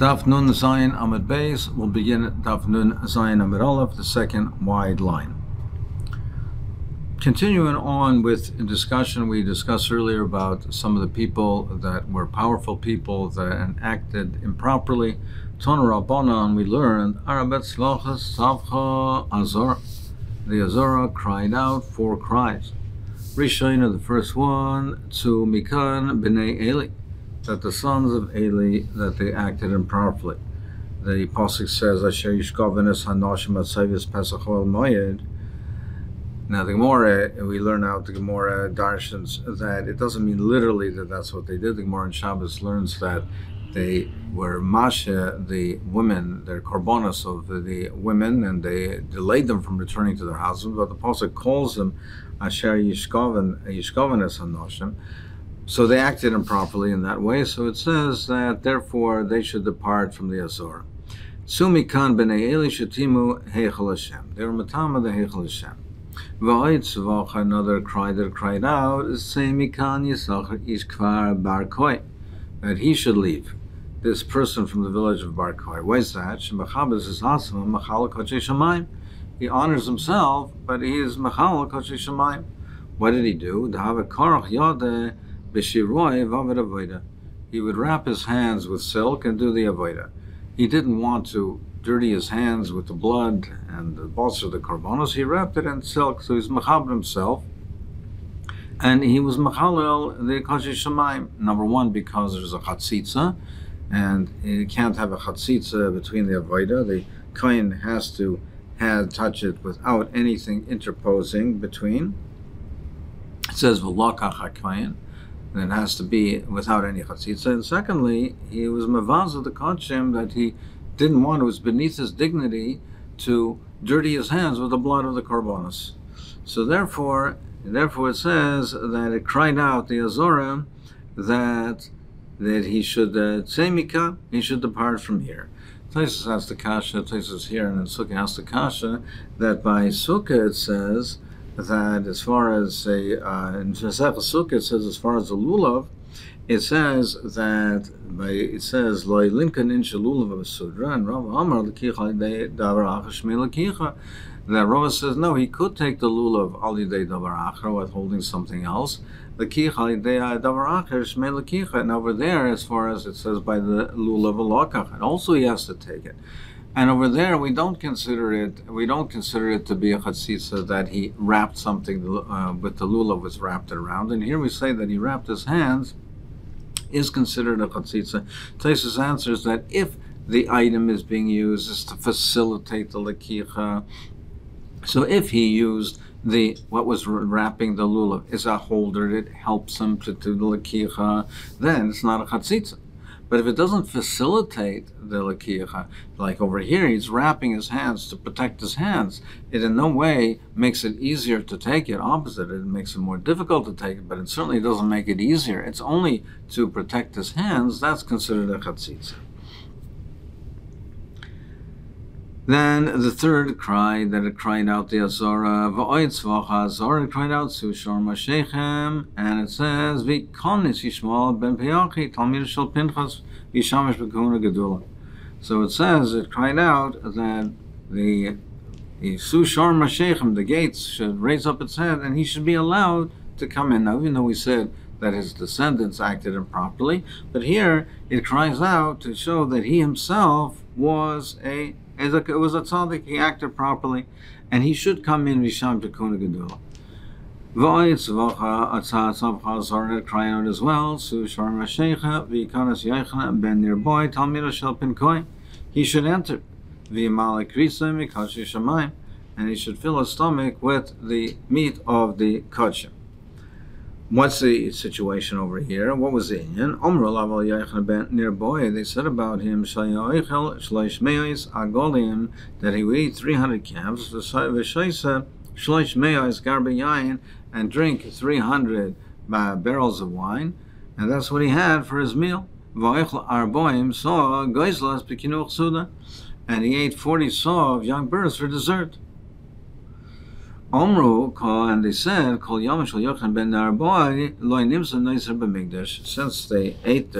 Daf Nun Zayin Amud Beis will begin at Daf Nun Zayin Amud Aleph, the second wide line. Continuing on with a discussion we discussed earlier about some of the people that were powerful people that acted improperly. Ton Rabbanan, we learned Arabet Tzlachas Savcha Azor. The Azora cried out 4 cries. Rishayna, the first one, to Mikan B'nai Eli, that the sons of Eli, that they acted improperly. The Pasuk says, Asher Yishkovenes Hanoshim Masechet Pesachim Moyed. Now the Gemara, we learn out the Gemara Darshans that it doesn't mean literally that that's what they did. The Gemara in Shabbos learns that they were Masha, the women, their korbanos of the women, and they delayed them from returning to their husbands. But the Pasuk calls them Asher Yishkovenes Hanoshim. So they acted improperly in that way. So it says that therefore they should depart from the Azor. Sumikan b'nei Eli shetimu heichel Hashem. They were matama the heichel Hashem. V'oid tzvach, another cry that cried out, Semikan Yisachar Ish Kvar Bar Koi, that he should leave. This person from the village of Bar Koi. Why is that? Shemachabes is asam machal kodesh shamayim. He honors himself, but he is machal kodesh shamayim. What did he do? D'have karach yodeh. He would wrap his hands with silk and do the avodah. He didn't want to dirty his hands with the blood and the balls of the korbanos. He wrapped it in silk, so he's mechabed himself. And he was mechalel the kodesh shamayim. Number one, because there's a chatzitza, and you can't have a chatzitza between the avodah. The kohen has to touch it without anything interposing between. It says v'lokach hakohen. And it has to be without any chatzitza. And secondly, he was mavaz of the kodshim that he didn't want. It was beneath his dignity to dirty his hands with the blood of the korbanos. So therefore it says that it cried out the Azorah that he should tzemika, he should depart from here. Taisus asked the kasha, Taisus here, and then Sukkah asked the kasha that by Sukkah it says that as far as in Masechet Sukkah it says as far as the lulav, it says that loy linkan in shalulav v'sudra, and Rav Amar l'kicha de davar achar shmei l'kicha. That Rav says no, he could take the lulav al yidei davar achar with holding something else. L'kicha yidei davar achar shmei l'kicha, and over there as far as it says by the lulav v'lokach, and also he has to take it. And over there, we don't consider it to be a chatzitza that he wrapped something with the lulav was wrapped around. And here we say that he wrapped his hands is considered a chatzitza. Taisus answers that if the item is being used is to facilitate the lekicha, so if he used what was wrapping the lulav is a holder that helps him to do the lekicha, then it's not a chatzitza. But if it doesn't facilitate the lekicha, like over here, he's wrapping his hands to protect his hands, it in no way makes it easier to take it. Opposite, it makes it more difficult to take it, but it certainly doesn't make it easier. It's only to protect his hands, that's considered a chatzitza. Then the third cry that it cried out the Azora, V'oid tzvacha Azora, it cried out Sushor Mashechem, and it says V'konis Yishmael ben Peyachi Talmid shel Pinchas V'shamish b'kehuna gedula. So it says it cried out that the Sushor Mashechem, the gates, should raise up its head, and he should be allowed to come in. Now, even though we said that his descendants acted improperly, but here it cries out to show that he himself was a tzaddik, he acted properly, and he should come in v'sham b'kehuna gedula. V'oid tzvacha atzah tzavcha Azor, cry out as well, Sushor Masechet v'ikanas Yochanan ben Nirboy Talmid shel Pinchas. He should enter v'yimalek risa mikodesh shamayim, and he should fill his stomach with the meat of the kodshim. What's the situation over here? What was the inyan? Omru laval Yochanan ben Nirboy. They said about him shayoichel shloish meis agolim, that he would eat 300 calves, v'shaisa shloish meis garbe yayin, and drink 300 barrels of wine, and that's what he had for his meal. V'oichel arboim saw goizlas b'kinuch suda, and he ate 40 saw of young birds for dessert. Omru, and they said, Kol Yom Shel Yochanan ben Nirboy Lo Nimsa Neiser B'Mikdash. Since they ate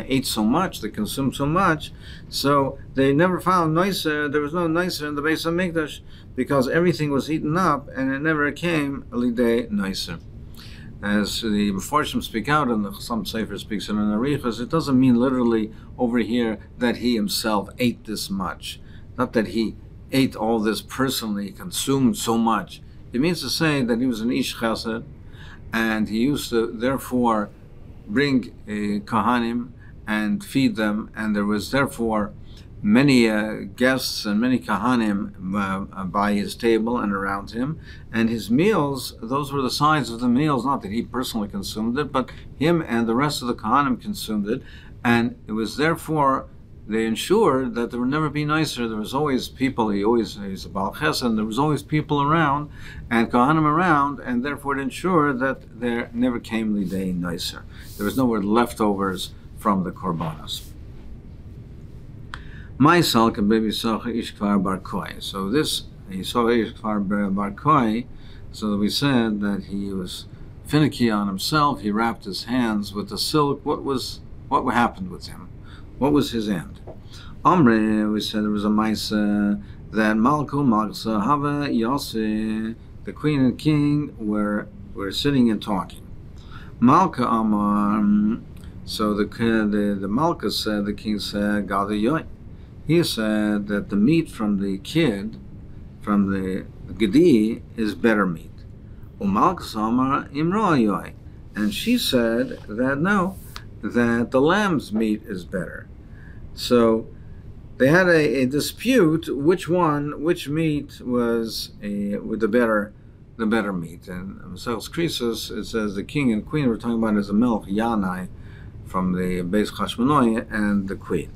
ate so much, they consumed so much, so they never found nicer. There was no nicer in the Beis HaMikdash because everything was eaten up, and it never came lidei nicer. As the Mefarshim speak out, and some Sefer speaks in an Arichas, it doesn't mean literally over here that he himself ate this much, not that he ate all this personally, consumed so much. It means to say that he was an Ish Chesed, and he used to therefore bring Kohanim and feed them, and there was therefore many guests and many Kohanim by his table and around him, and his meals, those were the size of the meals, not that he personally consumed it, but him and the rest of the Kohanim consumed it, and it was therefore they ensured that there would never be nicer. There was always people, he's a Baal Chesed, there was always people around, and Kohanim around, and therefore it ensured that there never came lidei nicer. There was no more leftovers from the Korbanos. So this, he saw Ishkvar Bar Koi, so that we said that he was finicky on himself, he wrapped his hands with the silk. What happened with him? What was his end? Omre, we said there was a mice that Malku, Malksa, Hava, Yossi, the queen and king were sitting and talking. Malka Amar, so the Malka said, the king said, Gada Yoy. He said that the meat from the kid, from the Gedi, is better meat. Umalka Amar Imra Yoy. And she said that no, that the lamb's meat is better. So they had a dispute which meat was with the better meat. And Masechus Krisos, it says the king and queen we're talking about as a milk Yanai from the Beis Chashmonoi and the queen.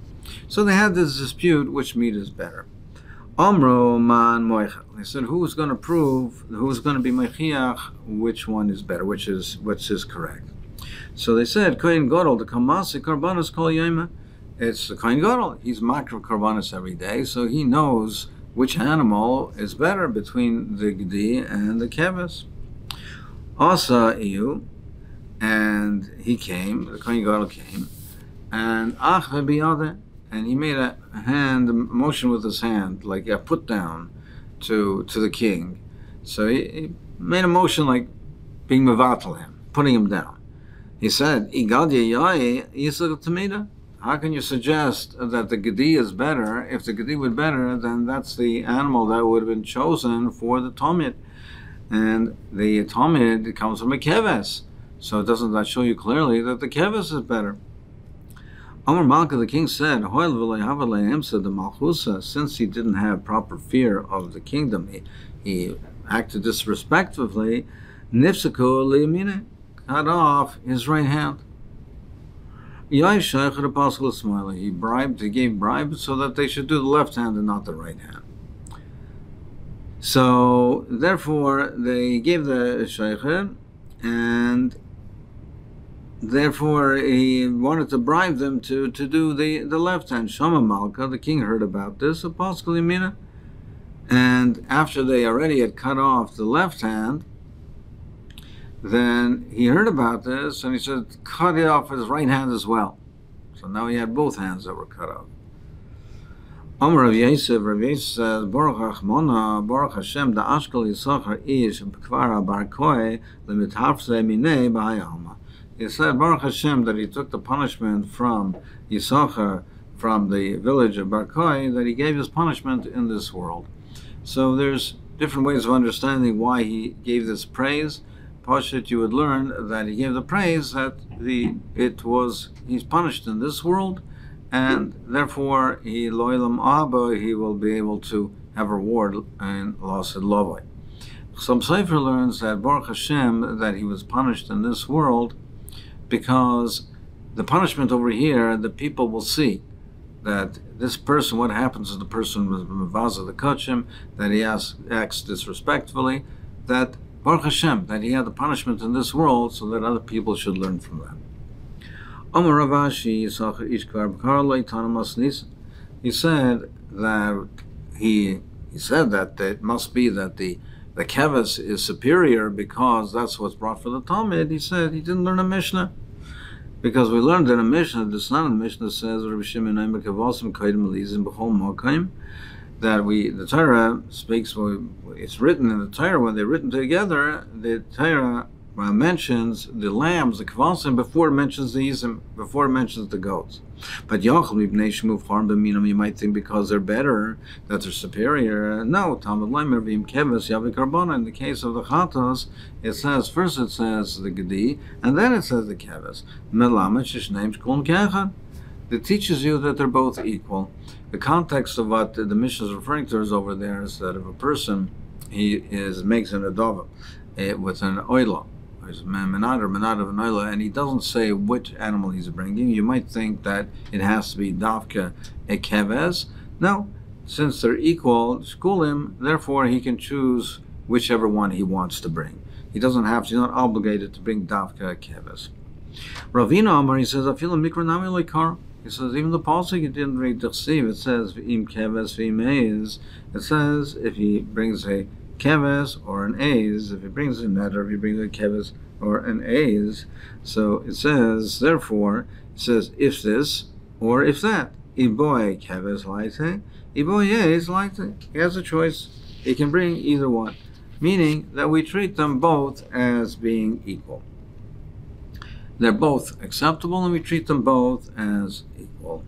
So they had this dispute which meat is better. Amro man moichel. They said who's going to prove, who's going to be mechiach which one is better, which is correct. So they said, Kohen Gadol, the Kamasi Karbanos Kol Yoma. It's the Kohen Gadol. He's makro Karbanos every day, so he knows which animal is better between the Gedi and the Keves. Asa Iyu, and he came, the Kohen Gadol came, and Ach Biyadeh, and he made a motion with his hand, like a put down to the king. So he made a motion like being mevatel him, putting him down. He said, how can you suggest that the Gedi is better? If the Gedi were better, then that's the animal that would have been chosen for the Tomid. And the Tomid comes from a Keves. So doesn't that show you clearly that the Keves is better? Amar Malka, the king said, since he didn't have proper fear of the kingdom, he acted disrespectfully, cut off his right hand. He gave bribes so that they should do the left hand and not the right hand. So therefore they gave the shaykhir, and therefore he wanted to bribe them to do the left hand. Shama Malka, the king, heard about this, and after they already had cut off the left hand, then he heard about this, and he said, cut it off his right hand as well. So now he had both hands that were cut off. Amar Rav Yosef says, Baruch Achmona, Baruch Hashem, the Ashkel Yisachar Ish, Kvar Bar Koi, Limitafse Minei B'Hayalma. He said, Baruch Hashem, that he took the punishment from Yisachar, from the village of Bar Koi, that he gave his punishment in this world. So there's different ways of understanding why he gave this praise. Pashut, you would learn that he gave the praise that he's punished in this world, and therefore he loylam abba, he will be able to have a reward in Lased Lovai. Some Sefer learns that Baruch Hashem, that he was punished in this world, because the punishment over here, the people will see that this person, what happens if the person was Mavaza the Kachim, that he acts disrespectfully, that Baruch Hashem, that he had the punishment in this world, so that other people should learn from that. Amar Ravashi, he said that he said that it must be that the Keves is superior because that's what's brought for the Talmud. He said he didn't learn a Mishnah. Because we learned in a Mishnah, the Snan of the Mishnah says, that the Torah speaks, it's written in the Torah, when they're written together, the Torah mentions the lambs, the kvasim, before it mentions the izim, before it mentions the goats. But you might think because they're better, that they're superior. No, in the case of the chatos, it says, first it says the gedi, and then it says the keves. It teaches you that they're both equal. The context of what the Mishnah is referring to is over there is that if a person, makes an adova with an oila, menad of an oila, and he doesn't say which animal he's bringing, you might think that it has to be davka a keves. No, since they're equal, shkulim, therefore he can choose whichever one he wants to bring. He's not obligated to bring davka a keves. Ravina Amar, he says, afilu mikra nami loikar. He says, even the pasuk you didn't read Dirshu, it says v'im keves v'im eiz. It says if he brings a keves or an eiz, if he brings a netter, if he brings a keves or an eiz. So it says, therefore, it says if this or if that. Iboy keves laite, iboy eiz laite. He has a choice. He can bring either one, meaning that we treat them both as being equal. They're both acceptable, and we treat them both as equal.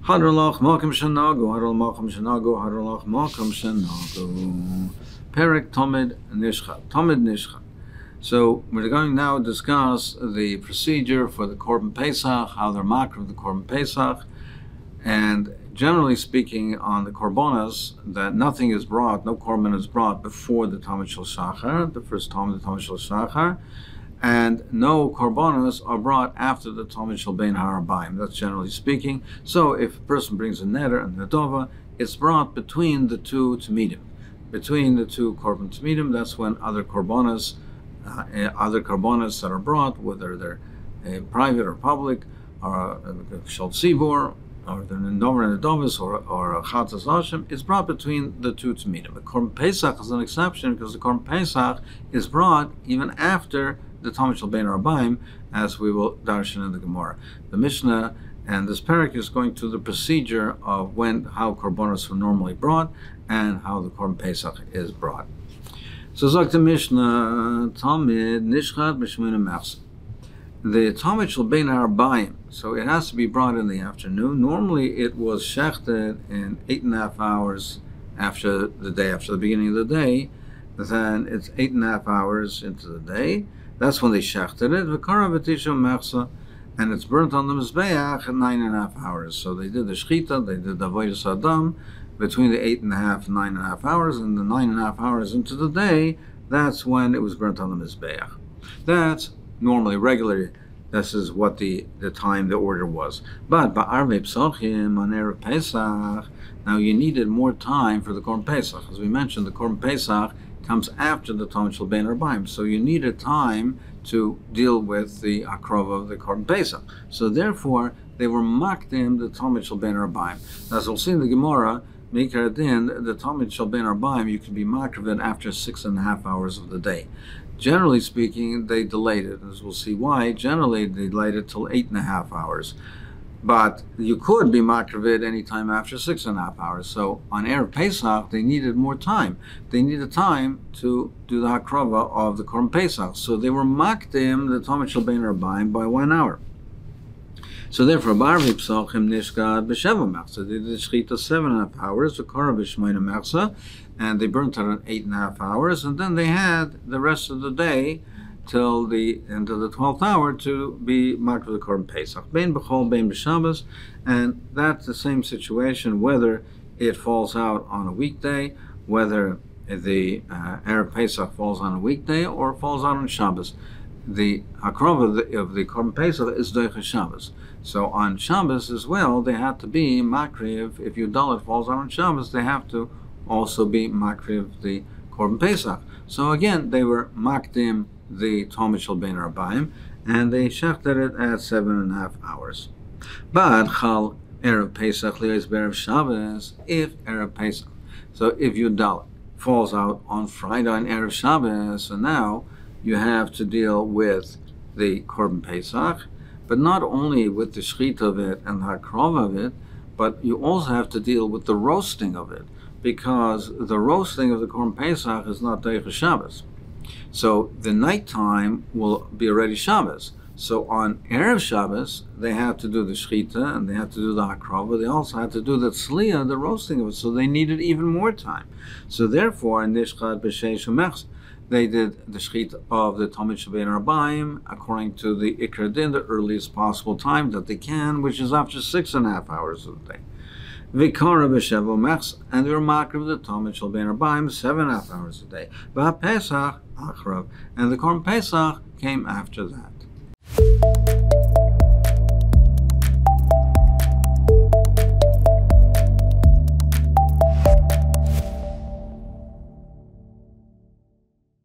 Hadralach malkum shenagu, hadral malkum shenagu, hadralach malkum shenagu. Perek Tomid Nishchat. Tomid Nishchat. So we're going now to discuss the procedure for the Korban Pesach, how they're makar of the Korban Pesach, and generally speaking, on the Korbanos, that nothing is brought, no Korban is brought before the Tamid Shel Shachar, the first Tamid, the Tamid Shel Shachar, and no korbanos are brought after the Tamid Shel Bein Harabayim. That's generally speaking. So if a person brings a neder and a nedova, it's brought between the two tamidim, between the two korban tamidim. That's when other korbanos that are brought, whether they're private or public, or shel tzibur, or the nedover and nedovas, or a chatzas Hashem, it's brought between the two tamidim. The Korban Pesach is an exception because the Korban Pesach is brought even after the Tamid Shel Bein Harabayim, as we will darshan in the Gemara. The Mishnah and this parak is going to the procedure of how korbanos are normally brought and how the Korban Pesach is brought. So zok the Mishnah, Tamid Nishchat B'Shmona Machzor. The Tamid Shel Bein Harabayim, so it has to be brought in the afternoon. Normally it was shechted in 8.5 hours after the beginning of the day. Then it's 8.5 hours into the day. That's when they shechted it. V'kara v'tisha mechsa, and it's burnt on the mizbeach at 9.5 hours. So they did the shchita, they did the avodas adam between the 8.5 and 9.5 hours, and the 9.5 hours into the day, that's when it was burnt on the mizbeach. That's normally regularly. This is what the time, the order was. But ba'arvei Pesachim on Erev Pesach, now you needed more time for the Korban Pesach. As we mentioned, the Korban Pesach comes after the Tamid Shel Bein Harabayim, so you needed time to deal with the akrova of the Korban Pesach. So therefore, they were makdim the Tamid Shel Bein Harabayim. As we'll see in the Gemara, Mikar Din, the Tamid Shel Bein Harabayim, you can be makdim after 6.5 hours of the day. Generally speaking, they delayed it, as we'll see why. Generally, they delayed it till 8.5 hours. But you could be makrivid any time after 6.5 hours. So on Erev Pesach, they needed more time. They needed time to do the hakrava of the Korban Pesach. So they were makdim the Tamid Shel Bein Harabayim by 1 hour. So therefore, ba'arvei Pesachim nishgad b'sheva machzor. They did shchita 7.5 hours, the kara b'shmona machzor, and they burnt it on 8.5 hours, and then they had the rest of the day till the end of the 12th hour to be marked with the Korban Pesach. Bein b'chol, bein b'Shabbos, and that's the same situation whether it falls out on a weekday, whether the Erev Pesach falls on a weekday or falls out on Shabbos. The hakrava of the Korban Pesach is doicha Shabbos. So on Shabbos as well, they have to be makriv. If your dalit falls out on Shabbos, they have to also be makriv the Korban Pesach. So again, they were makdim the Tamid Shel Bein Harabayim, and they shechted it at 7.5 hours. But chal Erev Pesach li'os b'Erev Shabbos, if Erev Pesach, so if your dalit falls out on Friday on Erev Shabbos, so now you have to deal with the Korban Pesach, But not only with the shlit of it and the hakrov of it, but you also have to deal with the roasting of it, because the roasting of the Korban Pesach is not Deicha Shabbos. So the nighttime will be already Shabbos. So on Erev Shabbos, they have to do the shchita and they have to do the hakrov, but they also have to do the tzliya, the roasting of it. So they needed even more time. So therefore, in Nishchad B'Sheish Umechs, they did the shchita of the Talmid Shebein Arbaim according to the Ikar Din, the earliest possible time that they can, which is after 6.5 hours of the day. Vikara B'Shev Umechs, and they were makriv the Talmid Shebein Arbaim 7.5 hours a day. V'ha Pesach Achrav, and the Korban Pesach came after that.